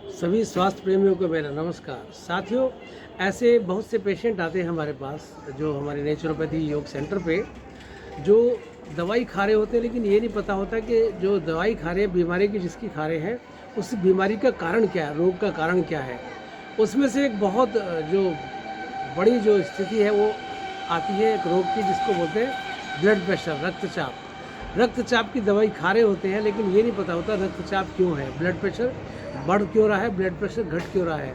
सभी स्वास्थ्य प्रेमियों को मेरा नमस्कार। साथियों, ऐसे बहुत से पेशेंट आते हैं हमारे पास जो हमारे नेचुरोपैथी योग सेंटर पे जो दवाई खा रहे होते हैं, लेकिन ये नहीं पता होता कि जो दवाई खा रहे हैं, बीमारी की जिसकी खा रहे हैं, उस बीमारी का कारण क्या है, रोग का कारण क्या है। उसमें से एक बहुत जो बड़ी जो स्थिति है वो आती है एक रोग की जिसको बोलते हैं ब्लड प्रेशर, रक्तचाप। रक्तचाप की दवाई खा रहे होते हैं, लेकिन ये नहीं पता होता रक्तचाप क्यों है, ब्लड प्रेशर बढ़ क्यों रहा है, ब्लड प्रेशर घट क्यों रहा है।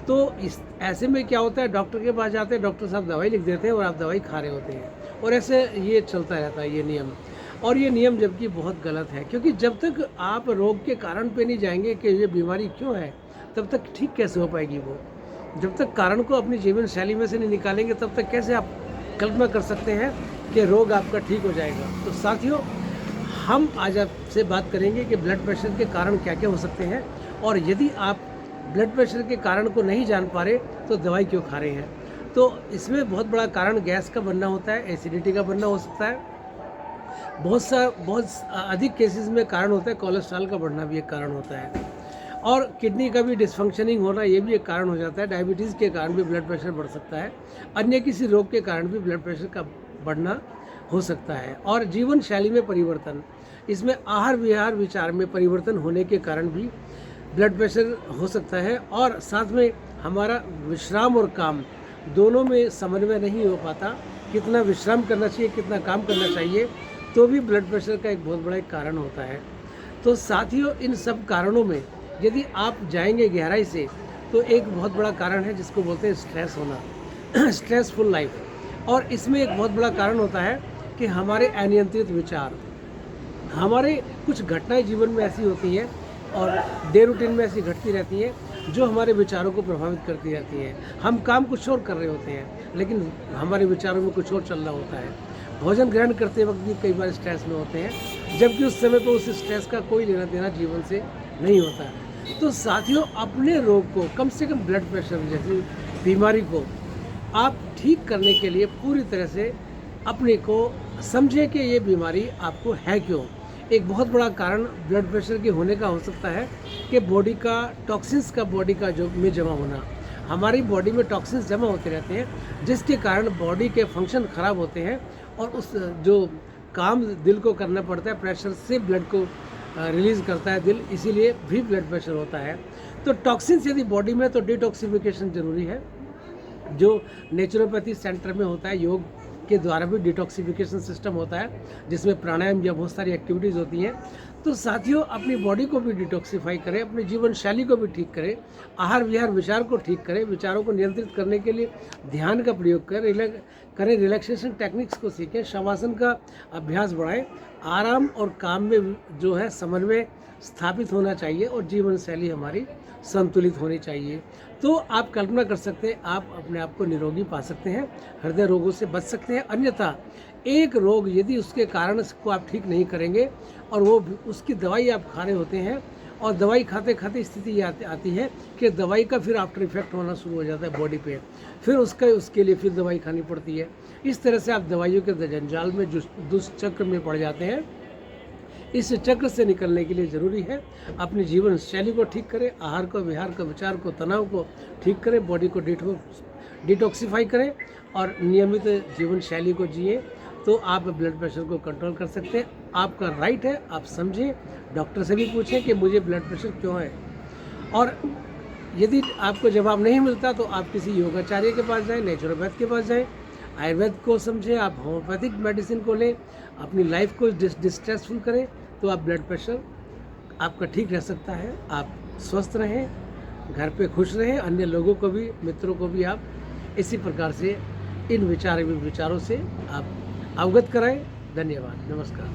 तो इस ऐसे में क्या होता है, डॉक्टर के पास जाते हैं, डॉक्टर साहब दवाई लिख देते हैं और आप दवाई खा रहे होते हैं, और ऐसे ये चलता रहता है ये नियम। और ये नियम जबकि बहुत गलत है, क्योंकि जब तक आप रोग के कारण पे नहीं जाएंगे कि ये बीमारी क्यों है, तब तक ठीक कैसे हो पाएगी वो। जब तक कारण को अपनी जीवन शैली में से नहीं निकालेंगे, तब तक कैसे आप कल्पना कर सकते हैं कि रोग आपका ठीक हो जाएगा। तो साथियों, हम आज आपसे बात करेंगे कि ब्लड प्रेशर के कारण क्या क्या हो सकते हैं, और यदि आप ब्लड प्रेशर के कारण को नहीं जान पा रहे तो दवाई क्यों खा रहे हैं। तो इसमें बहुत बड़ा कारण गैस का बनना होता है, एसिडिटी का बनना हो सकता है। बहुत अधिक केसेस में कारण होता है कोलेस्ट्रॉल का बढ़ना भी एक कारण होता है, और किडनी का भी डिसफंक्शनिंग होना ये भी एक कारण हो जाता है। डायबिटीज़ के कारण भी ब्लड प्रेशर बढ़ सकता है, अन्य किसी रोग के कारण भी ब्लड प्रेशर का बढ़ना हो सकता है। और जीवन शैली में परिवर्तन, इसमें आहार विहार विचार में परिवर्तन होने के कारण भी ब्लड प्रेशर हो सकता है। और साथ में हमारा विश्राम और काम दोनों में समन्वय नहीं हो पाता, कितना विश्राम करना चाहिए, कितना काम करना चाहिए, तो भी ब्लड प्रेशर का एक बहुत बड़ा एक कारण होता है। तो साथियों, इन सब कारणों में यदि आप जाएंगे गहराई से, तो एक बहुत बड़ा कारण है जिसको बोलते हैं स्ट्रेस होना, स्ट्रेसफुल लाइफ। और इसमें एक बहुत बड़ा कारण होता है कि हमारे अनियंत्रित विचार, हमारे कुछ घटनाएं जीवन में ऐसी होती हैं और डे रूटीन में ऐसी घटती रहती हैं जो हमारे विचारों को प्रभावित करती रहती हैं। हम काम कुछ और कर रहे होते हैं, लेकिन हमारे विचारों में कुछ और चल रहा होता है। भोजन ग्रहण करते वक्त भी कई बार स्ट्रेस में होते हैं, जबकि उस समय पर उस स्ट्रेस का कोई लेना देना जीवन से नहीं होता। तो साथियों, अपने रोग को, कम से कम ब्लड प्रेशर जैसी बीमारी को आप ठीक करने के लिए पूरी तरह से अपने को समझें कि ये बीमारी आपको है क्यों। एक बहुत बड़ा कारण ब्लड प्रेशर के होने का हो सकता है कि बॉडी का टॉक्सिन्स का बॉडी का जो में जमा होना, हमारी बॉडी में टॉक्सिन्स जमा होते रहते हैं, जिसके कारण बॉडी के फंक्शन खराब होते हैं, और उस जो काम दिल को करना पड़ता है, प्रेशर से ब्लड को रिलीज़ करता है दिल, इसीलिए भी ब्लड प्रेशर होता है। तो टॉक्सिन्स यदि बॉडी में, तो डिटॉक्सिफिकेशन ज़रूरी है, जो नेचुरोपैथी सेंटर में होता है। योग के द्वारा भी डिटॉक्सिफिकेशन सिस्टम होता है, जिसमें प्राणायाम या बहुत सारी एक्टिविटीज़ होती हैं। तो साथियों, अपनी बॉडी को भी डिटॉक्सिफाई करें, अपनी जीवन शैली को भी ठीक करें, आहार विहार विचार को ठीक करें, विचारों को नियंत्रित करने के लिए ध्यान का प्रयोग करें, रिलैक्सेशन टेक्निक्स को सीखें, शवासन का अभ्यास बढ़ाएं। आराम और काम में जो है समन्वय स्थापित होना चाहिए, और जीवन शैली हमारी संतुलित होनी चाहिए। तो आप कल्पना कर सकते हैं, आप अपने आप को निरोगी पा सकते हैं, हृदय रोगों से बच सकते हैं। अन्यथा एक रोग यदि उसके कारण को आप ठीक नहीं करेंगे, और वो उसकी दवाई आप खा रहे होते हैं, और दवाई खाते खाते स्थिति ये आती है कि दवाई का फिर आफ्टर इफेक्ट होना शुरू हो जाता है बॉडी पे, फिर उसके लिए फिर दवाई खानी पड़ती है। इस तरह से आप दवाइयों के जंजाल में दुष्चक्र में पड़ जाते हैं। इस चक्र से निकलने के लिए ज़रूरी है अपनी जीवन शैली को ठीक करें, आहार को, विहार को, विचार को, तनाव को ठीक करें, बॉडी को डिटॉक्सिफाई करें, और नियमित जीवन शैली को जिए, तो आप ब्लड प्रेशर को कंट्रोल कर सकते हैं। आपका राइट है, आप समझें, डॉक्टर से भी पूछें कि मुझे ब्लड प्रेशर क्यों है। और यदि आपको जवाब नहीं मिलता तो आप किसी योगाचार्य के पास जाएं, नेचुरोपैथ के पास जाएं, आयुर्वेद को समझें, आप होम्योपैथिक मेडिसिन को लें, अपनी लाइफ को डिस्ट्रेसफुल करें, तो आप ब्लड प्रेशर आपका ठीक रह सकता है। आप स्वस्थ रहें, घर पे खुश रहें, अन्य लोगों को भी, मित्रों को भी आप इसी प्रकार से इन विचारों से आप अवगत कराएं। धन्यवाद, नमस्कार।